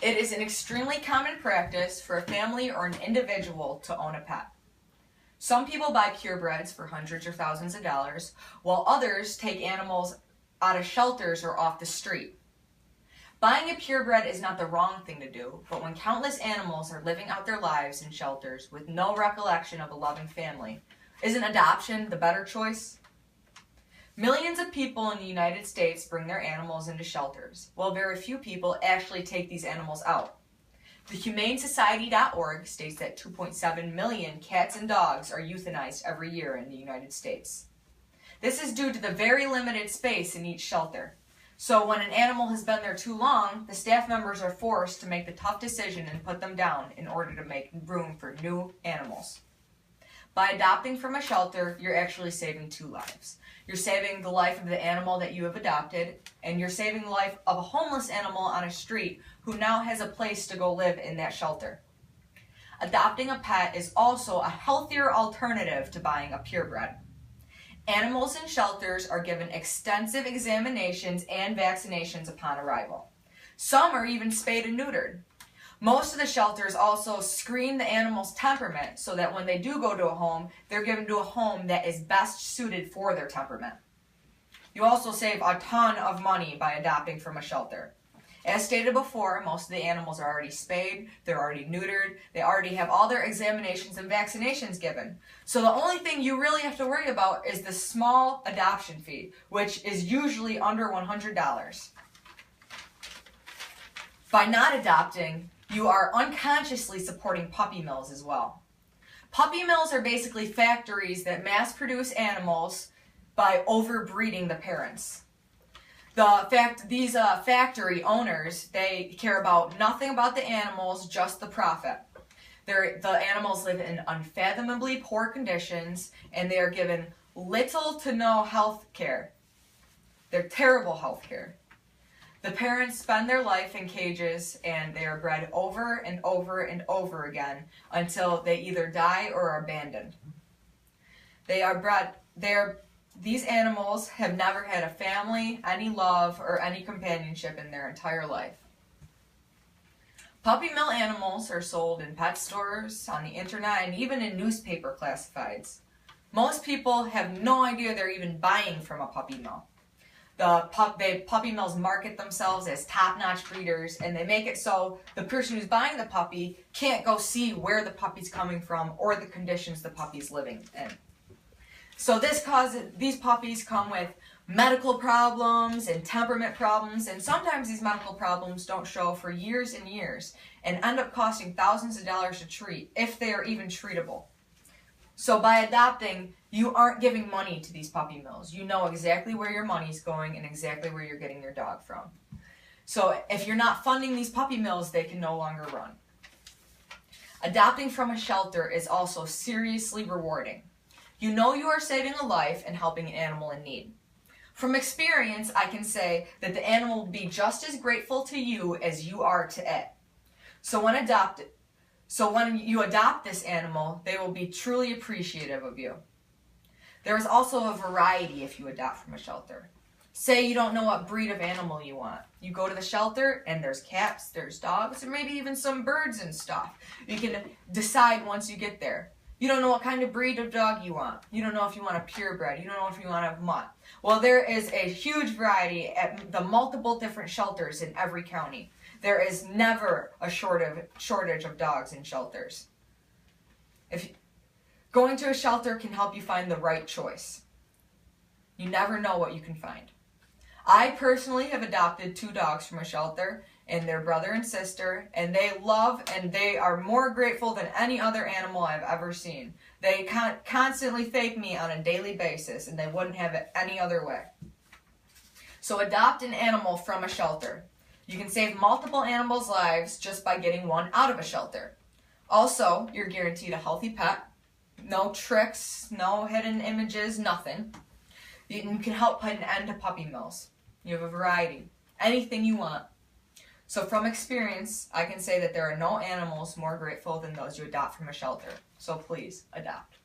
It is an extremely common practice for a family or an individual to own a pet. Some people buy purebreds for hundreds or thousands of dollars, while others take animals out of shelters or off the street. Buying a purebred is not the wrong thing to do, but when countless animals are living out their lives in shelters with no recollection of a loving family, isn't adoption the better choice? Millions of people in the United States bring their animals into shelters, while very few people actually take these animals out. The HumaneSociety.org states that 2.7 million cats and dogs are euthanized every year in the United States. This is due to the very limited space in each shelter. So when an animal has been there too long, the staff members are forced to make the tough decision and put them down in order to make room for new animals. By adopting from a shelter, you're actually saving two lives. You're saving the life of the animal that you have adopted, and you're saving the life of a homeless animal on a street who now has a place to go live in that shelter. Adopting a pet is also a healthier alternative to buying a purebred. Animals in shelters are given extensive examinations and vaccinations upon arrival. Some are even spayed and neutered. Most of the shelters also screen the animal's temperament so that when they do go to a home, they're given to a home that is best suited for their temperament. You also save a ton of money by adopting from a shelter. As stated before, most of the animals are already spayed, they're already neutered, they already have all their examinations and vaccinations given. So the only thing you really have to worry about is the small adoption fee, which is usually under $100. By not adopting, you are unconsciously supporting puppy mills as well. Puppy mills are basically factories that mass produce animals by overbreeding the parents. These factory owners, they care about nothing about the animals, just the profit. The animals live in unfathomably poor conditions, and they are given little to no health care. They're terrible health care. The parents spend their life in cages, and they are bred over and over and over again until they either die or are abandoned. These animals have never had a family, any love, or any companionship in their entire life. Puppy mill animals are sold in pet stores, on the internet, and even in newspaper classifieds. Most people have no idea they're even buying from a puppy mill. Puppy mills market themselves as top-notch breeders, and they make it so the person who's buying the puppy can't go see where the puppy's coming from or the conditions the puppy's living in. So these puppies come with medical problems and temperament problems, and sometimes these medical problems don't show for years and years and end up costing thousands of dollars to treat, if they are even treatable. So by adopting, you aren't giving money to these puppy mills. You know exactly where your money's going and exactly where you're getting your dog from. So if you're not funding these puppy mills, they can no longer run. Adopting from a shelter is also seriously rewarding. You know you are saving a life and helping an animal in need. From experience, I can say that the animal will be just as grateful to you as you are to it. So when you adopt this animal, they will be truly appreciative of you. There is also a variety if you adopt from a shelter. Say you don't know what breed of animal you want. You go to the shelter and there's cats, there's dogs, or maybe even some birds and stuff. You can decide once you get there. You don't know what kind of breed of dog you want. You don't know if you want a purebred. You don't know if you want a mutt. Well, there is a huge variety at the multiple different shelters in every county. There is never a shortage of dogs in shelters. Going to a shelter can help you find the right choice. You never know what you can find. I personally have adopted 2 dogs from a shelter, and their brother and sister, and they love and they are more grateful than any other animal I've ever seen. They constantly thank me on a daily basis, and they wouldn't have it any other way. So adopt an animal from a shelter. You can save multiple animals' lives just by getting one out of a shelter. Also, you're guaranteed a healthy pet. No tricks, no hidden images, nothing. You can help put an end to puppy mills. You have a variety. Anything you want. So from experience, I can say that there are no animals more grateful than those you adopt from a shelter. So please, adopt.